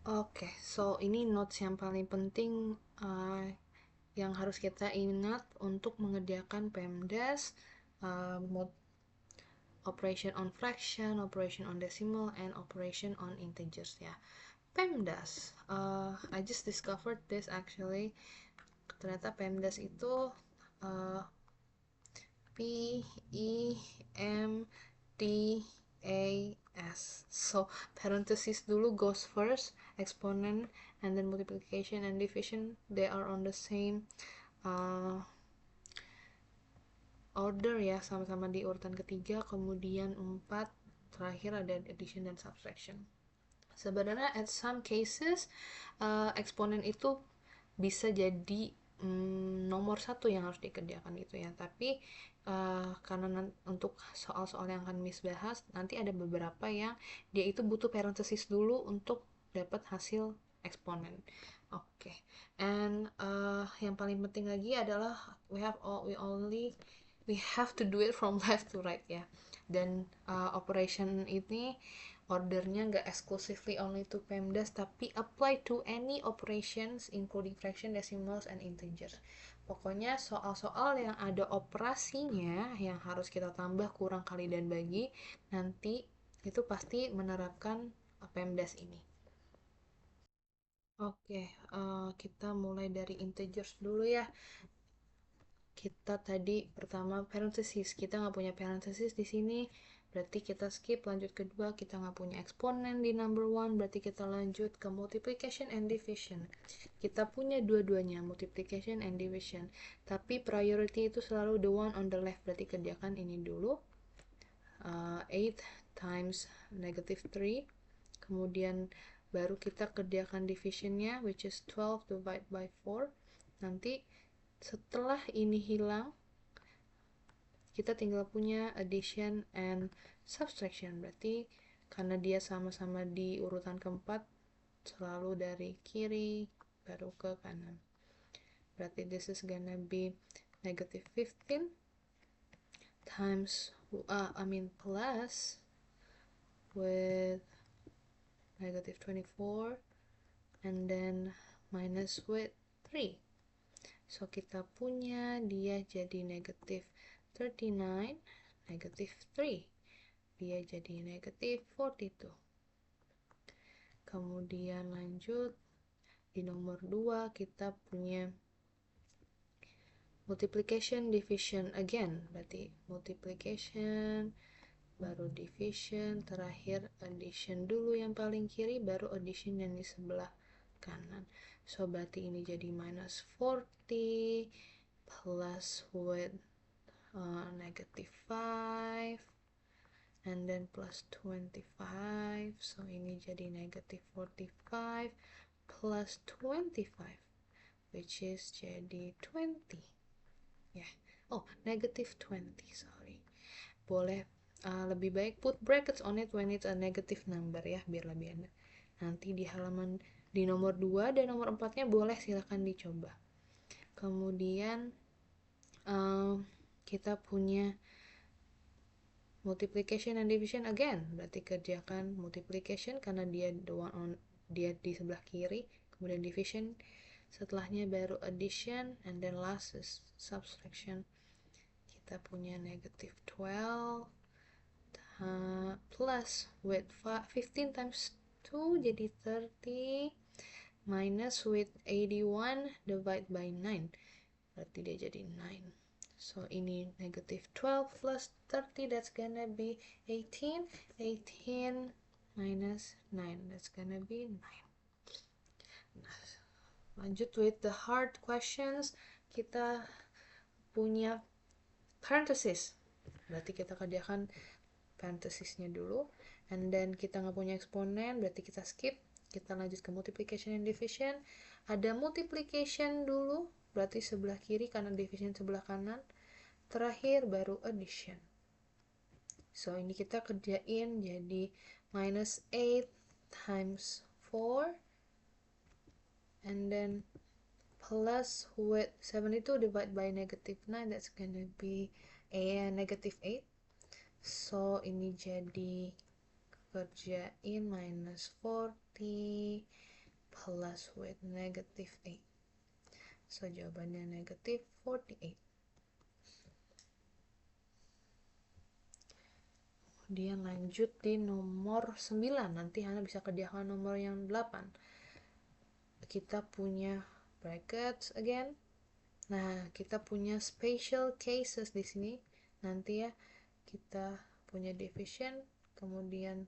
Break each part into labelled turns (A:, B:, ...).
A: Oke, so ini notes yang paling penting yang harus kita ingat untuk mengerjakan PEMDAS, operation on fraction, operation on decimal, and operation on integers ya. PEMDAS, I just discovered this actually. Ternyata PEMDAS itu uh, P E M D A S. So parenthesis dulu goes first, exponent, and then multiplication and division. They are on the same uh, order ya, sama-sama di urutan ketiga. Kemudian 4, terakhir ada addition dan subtraction. Sebenarnya at some cases eksponen itu bisa jadi nomor satu yang harus dikerjakan gitu ya, tapi karena untuk soal-soal yang akan Miss bahas nanti ada beberapa yang dia itu butuh parenthesis dulu untuk dapat hasil eksponen. Oke. And yang paling penting lagi adalah we have to do it from left to right ya. Dan operation ini ordernya nggak exclusively only to PEMDAS tapi apply to any operations including fraction, decimals, and integers. Pokoknya soal-soal yang ada operasinya yang harus kita tambah, kurang, kali, dan bagi nanti itu pasti menerapkan PEMDAS ini. Oke, kita mulai dari integers dulu ya. Kita tadi pertama parenthesis, kita nggak punya parenthesis di sini, berarti kita skip. Lanjut kedua, kita nggak punya eksponen di number one, berarti kita lanjut ke multiplication and division. Kita punya dua-duanya, multiplication and division, tapi priority itu selalu the one on the left, berarti kerjakan ini dulu. 8 times negative 3, kemudian baru kita kerjakan divisionnya, which is 12 divided by 4. Nanti setelah ini hilang, kita tinggal punya addition and subtraction. Berarti karena dia sama-sama di urutan keempat, selalu dari kiri baru ke kanan. Berarti this is gonna be negative 15 times plus with negative 24 and then minus with 3. So kita punya dia jadi negative 39, negative 3. Dia jadi negative 42. Kemudian lanjut di nomor 2 kita punya multiplication, division again. Berarti multiplication, baru division, terakhir addition dulu yang paling kiri, baru addition yang di sebelah kanan. So berarti ini jadi minus 40 plus with negative 5 and then plus 25. So ini jadi negative 45 plus 25, which is jadi 20 ya. Negative 20, sorry. Boleh lebih baik put brackets on it when it's a negative number ya, biar lebih enak. Nanti di halaman di nomor 2 dan nomor 4-nya boleh silahkan dicoba. Kemudian kita punya multiplication and division again. Berarti kerjakan multiplication karena dia dia di sebelah kiri, kemudian division, setelahnya baru addition, and then last is subtraction. Kita punya negative 12 plus with 15 times 2 jadi 30 minus with 81 divide by 9, berarti dia jadi 9. So ini negative 12 plus 30, that's gonna be 18. 18 minus 9, that's gonna be 9. Nah, lanjut with the hard questions. Kita punya parenthesis, berarti kita kerjakan parenthesisnya dulu, and then kita nggak punya eksponen, berarti kita skip. Kita lanjut ke multiplication and division. Ada multiplication dulu, berarti sebelah kiri, karena division sebelah kanan. Terakhir baru addition. So ini kita kerjain jadi minus 8 times 4 and then plus with 72 divided by negative 9, that's gonna be negative 8. So ini jadi kerjain minus 40 plus with negative 8. So jawabannya negative 48. Kemudian lanjut di nomor 9. Nanti Hana bisa kerjakan nomor yang 8. Kita punya brackets again. Nah, kita punya special cases di sini. Nanti ya, kita punya division, kemudian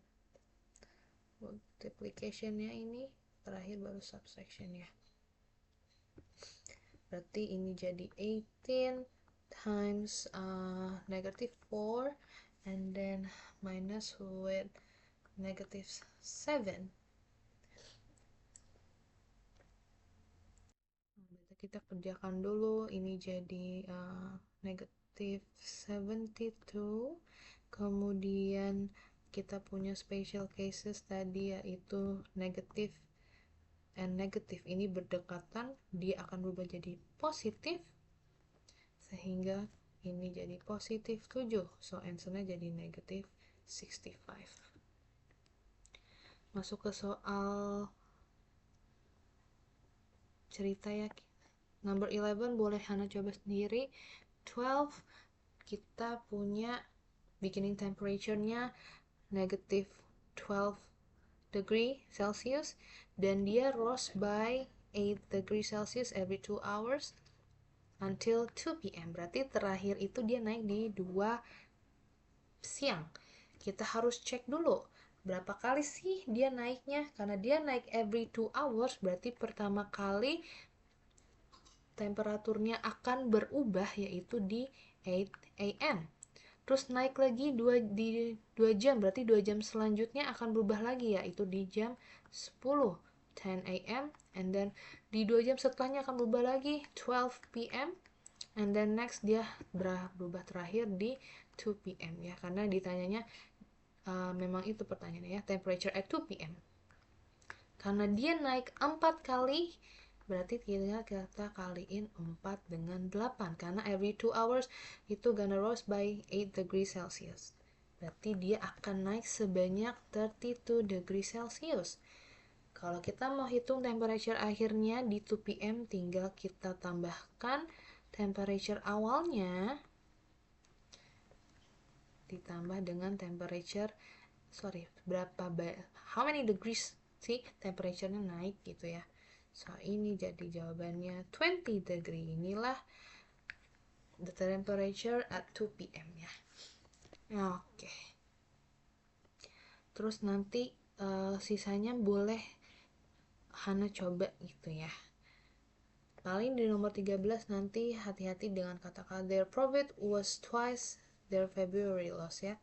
A: multiplication-nya ini, terakhir baru subtraction-nya. Berarti ini jadi 18 times negative 4 and then minus with negative 7. Kita kerjakan dulu. Ini jadi negative 72. Kemudian kita punya special cases tadi, yaitu negative and negative ini berdekatan, dia akan berubah jadi positif, sehingga ini jadi positif 7. So answernya jadi negative 65. Masuk ke soal cerita ya. Number 11 boleh Hana coba sendiri. 12 kita punya beginning temperature-nya negative 12 degree Celsius dan dia rose by 8 degree Celsius every 2 hours until 2 p.m. Berarti terakhir itu dia naik di 2 siang. Kita harus cek dulu berapa kali sih dia naiknya. Karena dia naik every 2 hours, berarti pertama kali temperaturnya akan berubah yaitu di 8 a.m. Terus naik lagi 2 jam, berarti 2 jam selanjutnya akan berubah lagi yaitu di jam 10 a.m. and then di 2 jam setelahnya akan berubah lagi 12 p.m. and then next dia berubah terakhir di 2 p.m. ya, karena ditanyanya memang itu pertanyaannya ya, temperature at 2 p.m. Karena dia naik 4 kali, berarti kita kaliin 4 dengan 8. Karena every 2 hours itu gonna rise by 8 degrees Celsius. Berarti dia akan naik sebanyak 32 degrees Celsius. Kalau kita mau hitung temperature akhirnya di 2 p.m. tinggal kita tambahkan temperature awalnya ditambah dengan temperature how many degrees sih temperature-nya naik gitu ya. So ini jadi jawabannya 20 degree. Inilah the temperature at 2 p.m. ya. Oke. Terus nanti sisanya boleh Hana coba gitu ya. Paling di nomor 13 nanti hati-hati dengan kata-kata their profit was twice their February loss ya.